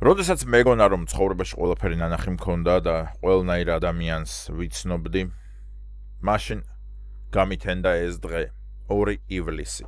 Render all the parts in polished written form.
როდესაც მეგონა რომ ცხოვრებაში ყველაფერი ნანახი მქონდა და ყველნაირ ადამიანს ვიცნობდი, მაშინ გამითენდა ეს დღე 2 ივლისი.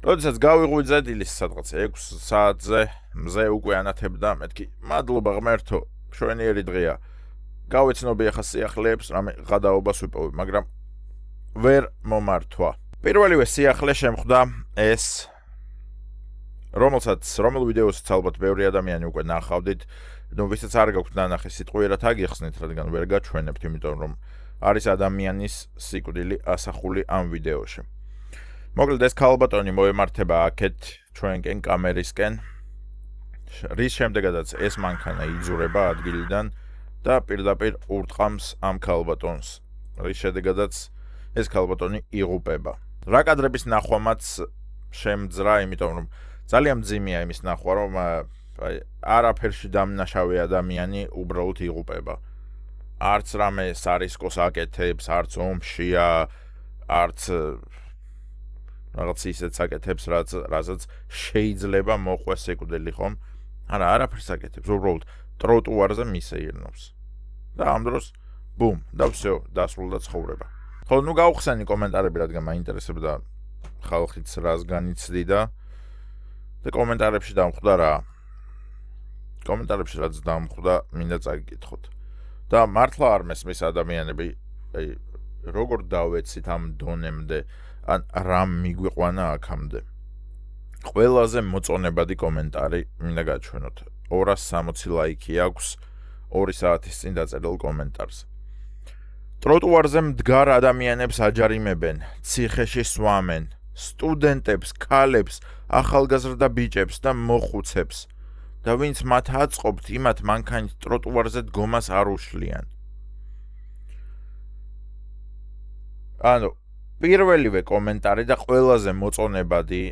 როდესაც გავიღვიძე დილის სადღაც 6 საათზე, მზე უკვე ანათებდა, მეთქი, მადლობა ღმერთო, მშვენიერი დღეა. გავეცნობი ახლა სიახლეებს, რამე გადაობას ვიპოვე, მაგრამ ვერ მომართვა. პირველივე სიახლე შემხვდა ეს რომელ ვიდეოსაც ალბათ ბევრი ადამიანი უკვე ნახავდით, ვისაც არ გაქვთ ნანახი სიტყვიერად აგიხსნით, რადგან ვერ გაჩვენებთ, იმიტომ რომ არის ადამიანის სიკვდილი ასახული ამ ვიდეოში. მოკლედ ეს ქალბატონი მოემართება აქეთ ჩვენკენ კამერისკენ, რის შემდეგაც ეს მანქანა იძურება ადგილიდან და პირდაპირ ურტყამს ამ ქალბატონს, რის შედეგადაც ეს ქალბატონი იღუპება. რა კადრების ნახვამაც შემძრა, იმიტომ რომ ძალიან მძიმეა იმის ნახვა, რომ არაფერში დამნაშავე ადამიანი უბრალოდ იღუპება. არც რამე სარისკოს აკეთებს, არც ომშია, არც რაღაც ისეთ საკეთებს, რასაც შეიძლება მოყვეს სიკვდილი, ხომ? არა, არაფერს აკეთებს, უბრალოდ ტროტუარზე მისეირნობს. და ამ დროს ბუმ, და всё, დასრულდა ცხოვრება. ხო, ნუ გავხსენი კომენტარები, რადგან მაინტერესებდა ხალხიც რას განიცდიდა. და კომენტარებში დამხვდა რა. კომენტარებში რაც დამხვდა, მინდა წაგიკითხოთ. და მართლა არ მესმის ადამიანები, როგორ დავეცით ამ დონემდე, ან რამ მიგვიყვანა აქამდე. ყველაზე მოწონებადი კომენტარი მინდა გაჩვენოთ. 260 ლაიქი აქვს 2 საათის წინ დაწერილ კომენტარს. ტროტუარზე მდგარ ადამიანებს აჯარიმებენ, ციხეში სვამენ, სტუდენტებს, ქალებს, ახალგაზრდა ბიჭებს და მოხუცებს და ვინც მათ აწყობთ, იმათ მანქანით ტროტუარზე დგომას არ უშლიან. ანუ პირველივე კომენტარი და ყველაზე მოწონებადი,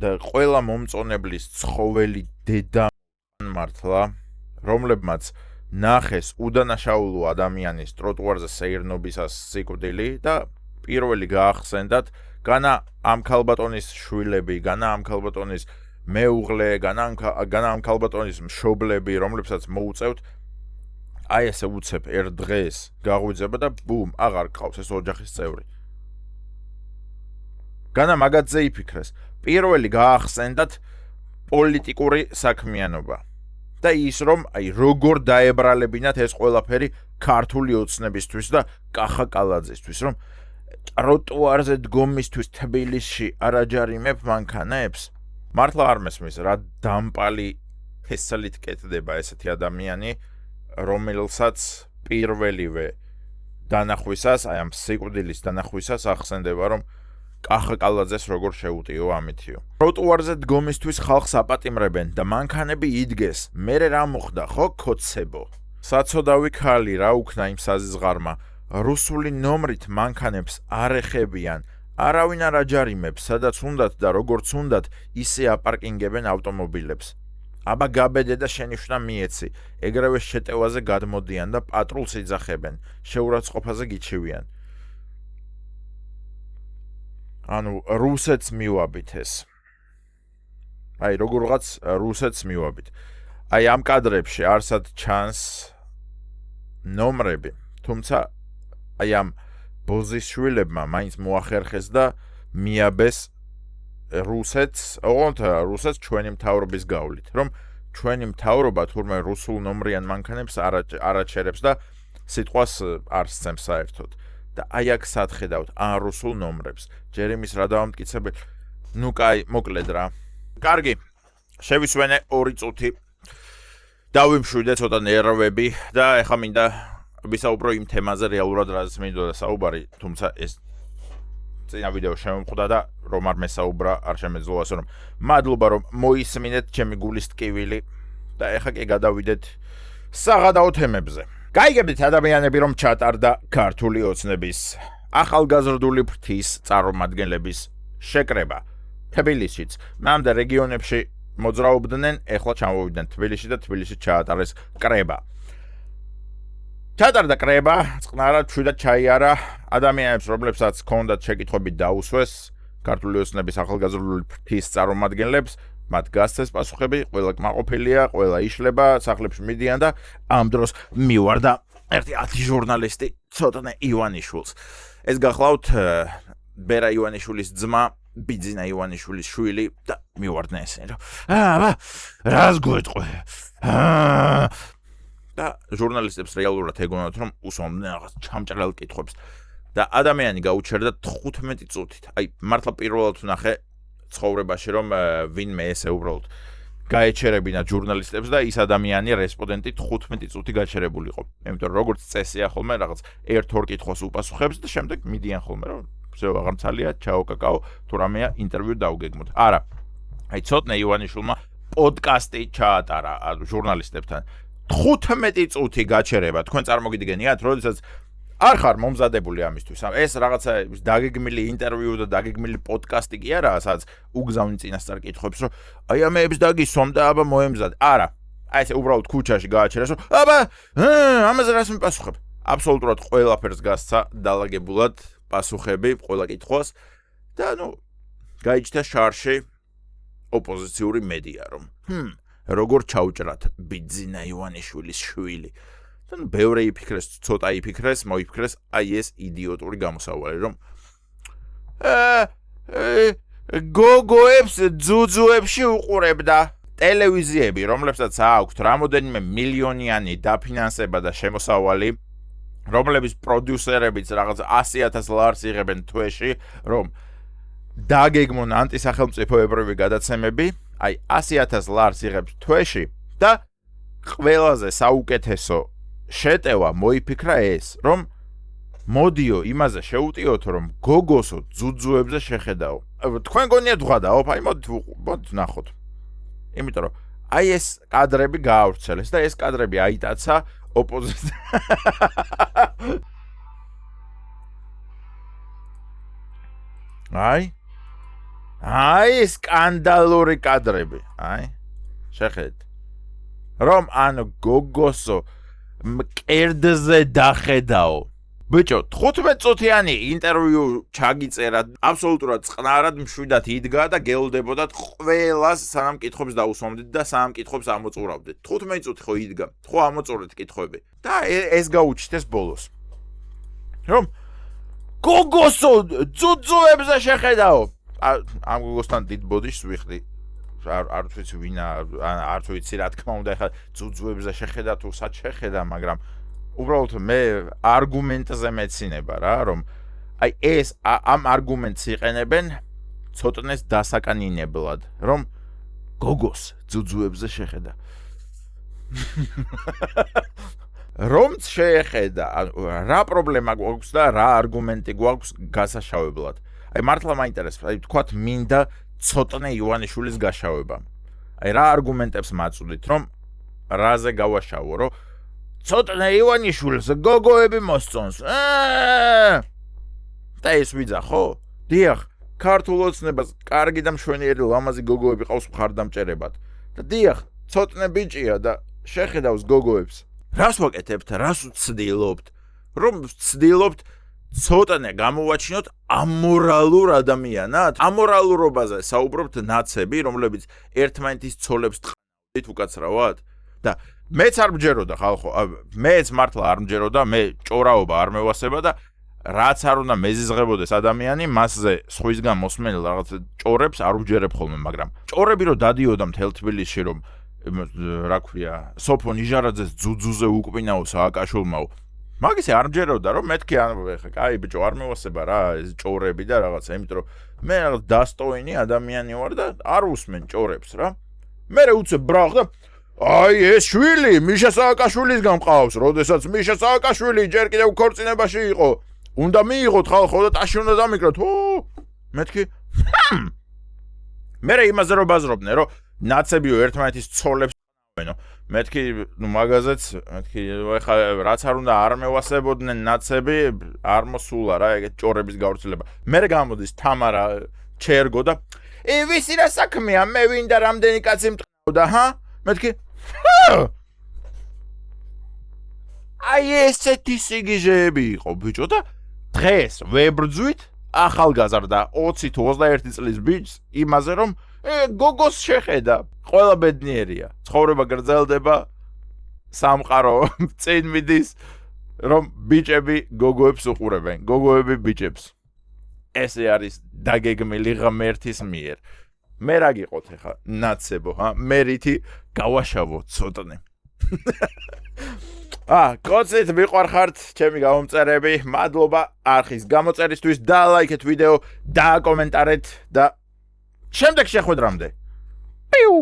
და ყველა მომწონებლის ცხოველი დედა მართლა, რომლებმაც ნახეს უდანაშაულო ადამიანის ტროტუარზე სეირნობისას სიკვდილი და პირველი გაახსენდათ განა ამ ქალბატონის შვილები, განა ამ ქალბატონის მეუღლე, განა ამ ქალბატონის მშობლები, რომლებსაც მოუწევთ, აი ესე უცებ ერთ დღეს გაღვიძება და ბუმ, აღარ გყავს ეს ოჯახის წევრი. განა მაგათზე იფიქრეს, პირველი გაახსენდათ პოლიტიკური საქმიანობა. და ის რომ აი როგორ დაებრალებინათ ეს ყველაფერი ქართული ოცნებისთვის და კახა კალაძისთვის, რომ ტროტუარზე დგომისთვის თბილისში არ აჯარიმებ მანქანებს. მართლა არ მესმის რა დამპალი ფესალით კეთდება ესეთი ადამიანი, რომელსაც პირველივე დანახვისას, აი ამ სიკვდილის დანახვისას ახსენდება, რომ კახა კალაძეს როგორ შეუტიო ამითიო. ტროტუარზე დგომისთვის ხალხს აპატიმრებენ და მანქანები იდგეს. მერე რა მოხდა, ხო ქოცებო? საცოდავი ქალი რა უქნა იმ საზღარმა. რუსული ნომრით მანქანებს არ ეხებიან, არავინ არ აჯარიმებს, სადაც უნდათ და როგორც უნდათ, ისე აპარკინგებენ ავტომობილებს. აბა გაბედე და შენიშვნა მიეცი, ეგრევე შეტევაზე გადმოდიან და პატრულს იძახებენ, შეურაცხყოფაზე გიჩივიან. ანუ რუსეთს მივაბით ეს. აი როგორღაც რუსეთს მივაბით. აი ამ კადრებში არსად ჩანს ნომრები, თუმცა აი ამ ბოზის შვილებმა მაინც მოახერხეს და მიაბეს რუსეთს, ოღონდ რუსეთს ჩვენი მთავრობის გავლით, რომ ჩვენი მთავრობა თურმე რუსულ ნომრიან მანქანებს არ აჩერებს და სიტყვას არ სცემს საერთოდ. და აი აქ სათხედავთ ან რუსულ ნომრებს. ჯერ იმის რა დავამტკიცებელი. ნუ კაი, მოკლედ რა. კარგი, შევისვენე 2 წუთი. დავიმშვიდე ცოტა ნერვები და ეხლა მინდა ვისაუბრო იმ თემაზე რეალურად რაც მინდოდა საუბარი, თუმცა ეს წინა ვიდეო შემომხვდა და რომ არ მესაუბრა, არ შემეძლო ასე რომ მადლობა რომ მოისმინეთ ჩემი გულის ტკივილი და ეხლა კი გადავიდეთ საღადაო თემებზე. გაიგებთ ადამიანები რომ ჩატარდა ქართული ოცნების ახალგაზრდული ფრთის წარმომადგენლების შეკრება თბილისშიც. მანამდე რეგიონებში მოძრაობდნენ, ეხლა ჩამოვიდნენ თბილისში და თბილისში ჩაატარეს კრება. ჩატარდა კრება, წყნარად მშვიდად ჩაიარა ადამიანებს, რომლებსაც ჰქონდათ შეკითხვები დაუსვეს ქართული ოცნების ახალგაზრდული ფრთის წარმომადგენლებს, მათ გასცეს პასუხები, ყველა კმაყოფილია, ყველა იშლება, სახლებში მიდიან და ამ დროს მივარდა ერთი 10 ჟურნალისტი ცოტნე ივანიშვილს. ეს გახლავთ ბერა ივანიშვილის ძმა, ბიძინა ივანიშვილის შვილი და მივარდნენ ესენი, რომ რას გვეტყვი? და ჟურნალისტებს რეალურად ეგონათ, რომ უსვამდნენ რაღაც ჩამჭრელ კითხვებს. და ადამიანი გაუჩერდა 15 წუთით. აი, მართლა პირველად ვნახე ცხოვრებაში, რომ ვინმე ესე უბრალოდ გაეჩერებინა ჟურნალისტებს და ის ადამიანი რესპონდენტი 15 წუთი გაჩერებული იყო. იმიტომ რომ როგორც წესია ხოლმე რაღაც 1-2 კითხვას უპასუხებს და შემდეგ მიდიან ხოლმე, რომ всё, აღარ მცალია, ჩაო კაკაო, თუ რამეა ინტერვიუ დავგეგმოთ. არა. აი, ცოტნე ივანიშვილმა პოდკასტი ჩაატარა ჟურნალისტებთან. 15 წუთი გაჩერება, თქვენ წარმოგიდგენიათ, როდესაც არ ხარ მომზადებული ამისთვის. ეს რაღაცა დაგეგმილი ინტერვიუ და დაგეგმილი პოდკასტი კი არაა, სადაც უგზავნი წინასწარ კითხვებს, რომ აი ამეებს დაგისვამ და აბა მოემზად. არა. აი ესე უბრალოდ ქუჩაში გააჩერეს, რომ აბა, ამაზე რას მიპასუხებ? აბსოლუტურად ყველაფერს გასცა დალაგებულად პასუხები ყველა კითხვას და გაიჩნდა შარში ოპოზიციური მედია, რომ როგორ ჩაუჭრათ ბიძინა ივანიშვილის შვილი. და ბევრი იფიქრეს, ცოტა იფიქრეს, მოიფიქრეს აი ეს იდიოტური გამოსავალი, რომ გოგოებს ძუძუებში უყურებდა ტელევიზიები, რომლებსაც აქვთ რამოდენიმე მილიონიანი დაფინანსება და შემოსავალი, რომლების პროდიუსერებიც რაღაც 100,000 ლარს იღებენ თვეში, რომ დაგეგმონ ანტისახელმწიფოებრივი გადაცემები, აი 100,000 ლარს იღებს თვეში და ყველაზე საუკეთესო შეტევა მოიფიქრა ეს, რომ მოდიო იმაზე შეუტიოთ, რომ გოგოსო ძუძუებზე შეხედაო. თქვენ გონიათ ვღადაო, აი მოდით ნახოთ. იმიტომ რომ აი ეს კადრები გაავრცელეს და ეს კადრები აიტაცა ოპოზიცია. აი სკანდალური კადრები, შეხედეთ. რომ ანუ გოგოსო მკერდზე დახედაო. ბიჭო, 15 წუთიანი ინტერვიუ ჩაგიწერა, აბსოლუტურად წყნარად მშვიდად იდგა და გელოდებოდა ყველას სამ კითხვებს დაუსვამდით და სამ კითხვებს ამოწურავდით. 15 წუთი ხო იდგა, ხო ამოწურეთ კითხვები. და ეს გაუჩნდეს ბოლოს. რომ გოგოსო ძუძუებზე შეხედაო. ამ გოგოსთან დიდ ბოდიშს ვიხდი. არ ვიცი ვინა, არ ვიცი რა თქმა უნდა, ეხლა ძუძუებზე შეხედა თუ სად შეხედა, მაგრამ უბრალოდ მე არგუმენტზე მეცინება რა, რომ აი ეს ამ არგუმენტს იყენებენ ცოტნეს დასაკანინებლად, რომ გოგოს ძუძუებზე შეხედა. რომც შეეხედა, რა პრობლემა გვაქვს და რა არგუმენტი გვაქვს გასაშავებლად. აი მართლა მაინტერესებს, აი თქვათ მინდა ცოტნე ივანიშვილის გაშავება. აი რა არგუმენტებს მაწვდით, რომ რაზე გავაშავო, რომ ცოტნე ივანიშვილს გოგოები მოსწონს. და ეს ვიძახ, ხო? დიახ, ქართულ ოცნებას კარგი და მშვენიერი ლამაზი გოგოები ყავს მხარდამჭერებად. და დიახ, ცოტნე ბიჭია და შეხედავს გოგოებს. რას ვაკეთებთ? რას ვცდილობთ? რომ ვცდილობთ ცოტნე გამოვაჩინოთ ამორალურ ადამიანად? ამორალურობაზე საუბრობთ ნაცები, რომლებიც ერთმანეთის ცოლებს ტყავით უკაცრავად? და მეც არ მჯეროდა ხალხო, მეც მართლა არ მჯეროდა, მე ჭორაობა არ მევასება და რაც არ უნდა მეზიზღებოდეს ადამიანი, მასზე სხვისგან მოსმენილ რაღაც ჭორებს არ უჯერებ ხოლმე, მაგრამ ჭორები რო დადიოდა მთელ თბილისში, რომ რა ქვია, სოფო ნიჟარაძეს ძუძუზე უკბინაო სააკაშვილმაო. მაგის არ მჯეროდა, რომ მეთქი ეხა კაი ბიჭო არ მევასება რა, ეს ჭორები და რაღაცა, იმიტომ რომ მე რაღაც დასტოინი ადამიანი ვარ და არ უსმენ ჭორებს რა. მე უცებ ბრაღ და აი ეს შვილი მიშა სააკაშვილისგან მყავს, როდესაც მიშა სააკაშვილი ჯერ კიდევ ქორწინებაში იყო. უნდა მიიღოთ ხალხო და ტაში უნდა დამიკრათ. მეთქი მე იმაზე რო ბაზრობდნენ, რომ ნაცებიო ერთმანეთის ცოლებს ყავენო. მეთქი მაგაზეც, მეთქი ეხა რაც არ უნდა არ მევასებოდნენ ნაცები, არ მოსულა რა ეგეთ ჭორების გავრცელება. მე გამოდის თამარა ჩერგო და ვისი რა საქმეა, მე ვინ და რამდენი კაცი მტყავდა, მეთქი აი ესეთი სიგიჟეები იყო ბიჭო და დღეს ვებრძვით ახალგაზრდა 20 თუ 21 წლის ბიჭს იმაზე რომ გოგოს შეხედა, ყველა ბედნიერია. ცხოვრება გრძელდება, სამყარო წინ მიდის, რომ ბიჭები გოგოებს უყურებენ, გოგოები ბიჭებს. ესე არის დაგეგმილი ღმერთის მიერ. მე რა გიყოთ ახლა? ნაცებო, მე რითი გავაშავო ცოტნე. კოცით მიყვარხართ ჩემი გამომწერები, მადლობა არხის გამოწერისთვის, დალაიქეთ ვიდეო, დააკომენტარეთ და შემდეგ შეხვედრამდე. პიუ